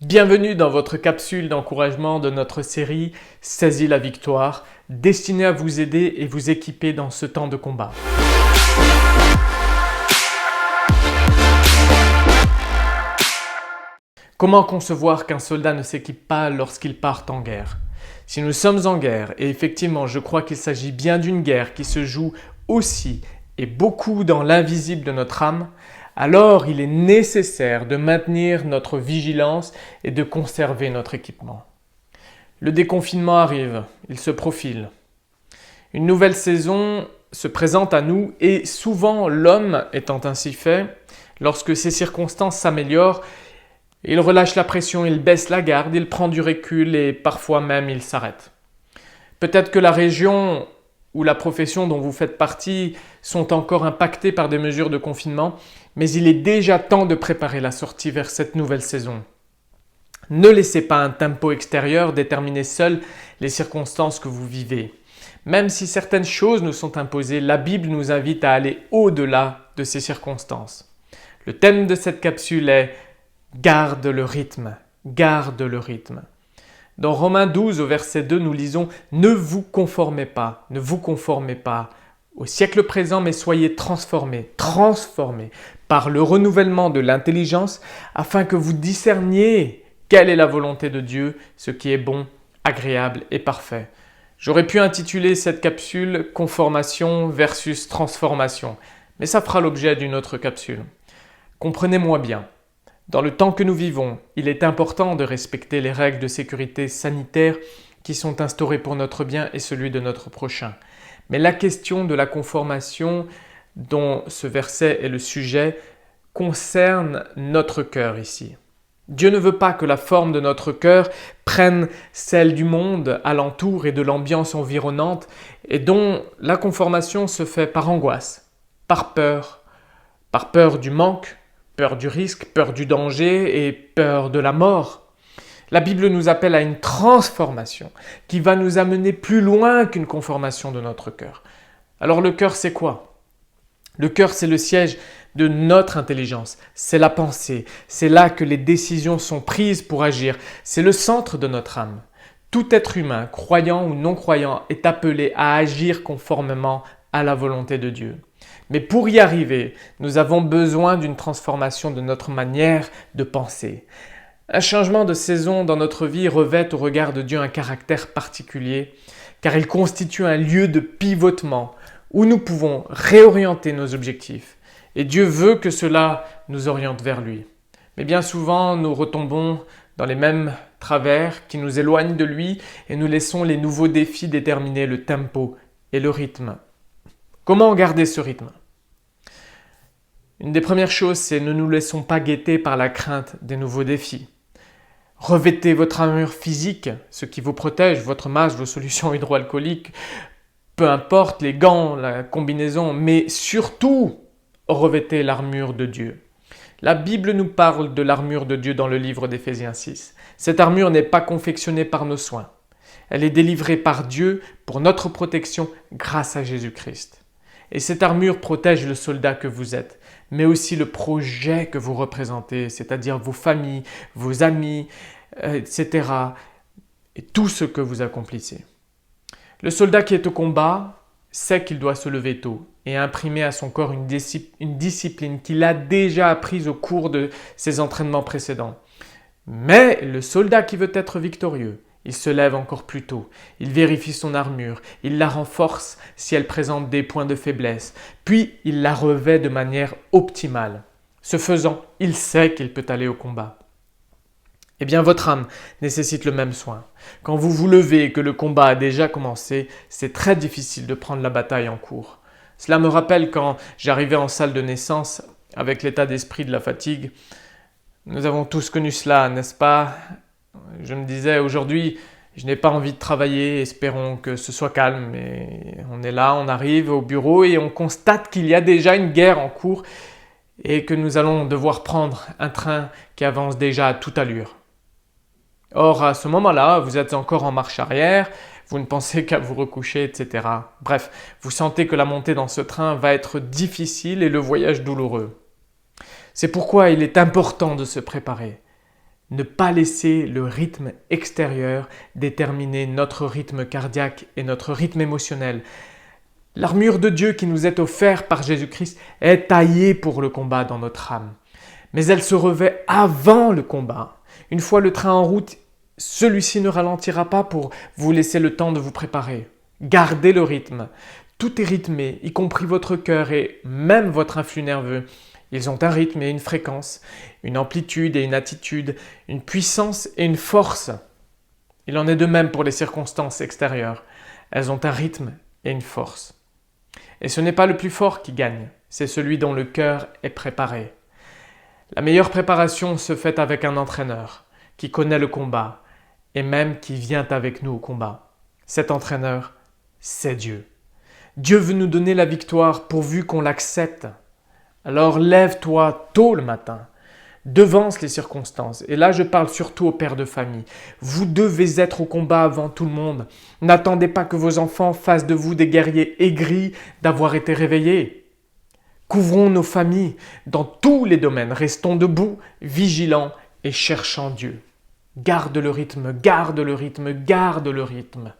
Bienvenue dans votre capsule d'encouragement de notre série Saisis la victoire, destinée à vous aider et vous équiper dans ce temps de combat. Comment concevoir qu'un soldat ne s'équipe pas lorsqu'il part en guerre? Si nous sommes en guerre, et effectivement je crois qu'il s'agit bien d'une guerre qui se joue aussi et beaucoup dans l'invisible de notre âme, alors il est nécessaire de maintenir notre vigilance et de conserver notre équipement. Le déconfinement arrive, il se profile. Une nouvelle saison se présente à nous et souvent l'homme étant ainsi fait, lorsque ses circonstances s'améliorent, il relâche la pression, il baisse la garde, il prend du recul et parfois même il s'arrête. Peut-être que la région ou la profession dont vous faites partie sont encore impactées par des mesures de confinement, mais il est déjà temps de préparer la sortie vers cette nouvelle saison. Ne laissez pas un tempo extérieur déterminer seul les circonstances que vous vivez. Même si certaines choses nous sont imposées, la Bible nous invite à aller au-delà de ces circonstances. Le thème de cette capsule est « Garde le rythme, garde le rythme ». Dans Romains 12 au verset 2, nous lisons « Ne vous conformez pas au siècle présent, mais soyez transformés par le renouvellement de l'intelligence, afin que vous discerniez quelle est la volonté de Dieu, ce qui est bon, agréable et parfait. » J'aurais pu intituler cette capsule « Conformation versus transformation », mais ça fera l'objet d'une autre capsule. Comprenez-moi bien. Dans le temps que nous vivons, il est important de respecter les règles de sécurité sanitaire qui sont instaurées pour notre bien et celui de notre prochain. Mais la question de la conformation dont ce verset est le sujet concerne notre cœur ici. Dieu ne veut pas que la forme de notre cœur prenne celle du monde alentour et de l'ambiance environnante et dont la conformation se fait par angoisse, par peur du manque, peur du risque, peur du danger et peur de la mort. La Bible nous appelle à une transformation qui va nous amener plus loin qu'une conformation de notre cœur. Alors le cœur, c'est quoi? Le cœur, c'est le siège de notre intelligence, c'est la pensée, c'est là que les décisions sont prises pour agir, c'est le centre de notre âme. Tout être humain, croyant ou non croyant, est appelé à agir conformément à la volonté de Dieu. Mais pour y arriver, nous avons besoin d'une transformation de notre manière de penser. Un changement de saison dans notre vie revêt au regard de Dieu un caractère particulier, car il constitue un lieu de pivotement où nous pouvons réorienter nos objectifs. Et Dieu veut que cela nous oriente vers lui. Mais bien souvent, nous retombons dans les mêmes travers qui nous éloignent de lui et nous laissons les nouveaux défis déterminer le tempo et le rythme. Comment garder ce rythme? Une des premières choses, c'est ne nous laissons pas guetter par la crainte des nouveaux défis. Revêtez votre armure physique, ce qui vous protège, votre masque, vos solutions hydroalcooliques, peu importe les gants, la combinaison, mais surtout, revêtez l'armure de Dieu. La Bible nous parle de l'armure de Dieu dans le livre d'Éphésiens 6. Cette armure n'est pas confectionnée par nos soins. Elle est délivrée par Dieu pour notre protection grâce à Jésus-Christ. Et cette armure protège le soldat que vous êtes, mais aussi le projet que vous représentez, c'est-à-dire vos familles, vos amis, etc. et tout ce que vous accomplissez. Le soldat qui est au combat sait qu'il doit se lever tôt et imprimer à son corps une discipline qu'il a déjà apprise au cours de ses entraînements précédents. Mais le soldat qui veut être victorieux, il se lève encore plus tôt, il vérifie son armure, il la renforce si elle présente des points de faiblesse, puis il la revêt de manière optimale. Ce faisant, il sait qu'il peut aller au combat. Eh bien, votre âme nécessite le même soin. Quand vous vous levez et que le combat a déjà commencé, c'est très difficile de prendre la bataille en cours. Cela me rappelle quand j'arrivais en salle de naissance avec l'état d'esprit de la fatigue. Nous avons tous connu cela, n'est-ce pas ? Je me disais aujourd'hui, je n'ai pas envie de travailler, espérons que ce soit calme. Et on est là, on arrive au bureau et on constate qu'il y a déjà une guerre en cours et que nous allons devoir prendre un train qui avance déjà à toute allure. Or, à ce moment-là, vous êtes encore en marche arrière, vous ne pensez qu'à vous recoucher, etc. Bref, vous sentez que la montée dans ce train va être difficile et le voyage douloureux. C'est pourquoi il est important de se préparer. Ne pas laisser le rythme extérieur déterminer notre rythme cardiaque et notre rythme émotionnel. L'armure de Dieu qui nous est offerte par Jésus-Christ est taillée pour le combat dans notre âme. Mais elle se revêt avant le combat. Une fois le train en route, celui-ci ne ralentira pas pour vous laisser le temps de vous préparer. Gardez le rythme. Tout est rythmé, y compris votre cœur et même votre influx nerveux. Ils ont un rythme et une fréquence, une amplitude et une attitude, une puissance et une force. Il en est de même pour les circonstances extérieures. Elles ont un rythme et une force. Et ce n'est pas le plus fort qui gagne, c'est celui dont le cœur est préparé. La meilleure préparation se fait avec un entraîneur qui connaît le combat et même qui vient avec nous au combat. Cet entraîneur, c'est Dieu. Dieu veut nous donner la victoire pourvu qu'on l'accepte. Alors lève-toi tôt le matin, devance les circonstances. Et là, je parle surtout aux pères de famille. Vous devez être au combat avant tout le monde. N'attendez pas que vos enfants fassent de vous des guerriers aigris d'avoir été réveillés. Couvrons nos familles dans tous les domaines. Restons debout, vigilants et cherchant Dieu. Garde le rythme, garde le rythme, garde le rythme.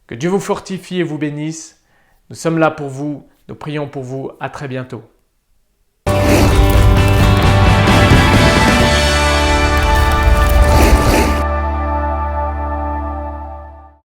Que Dieu vous fortifie et vous bénisse. Nous sommes là pour vous. Nous prions pour vous. À très bientôt.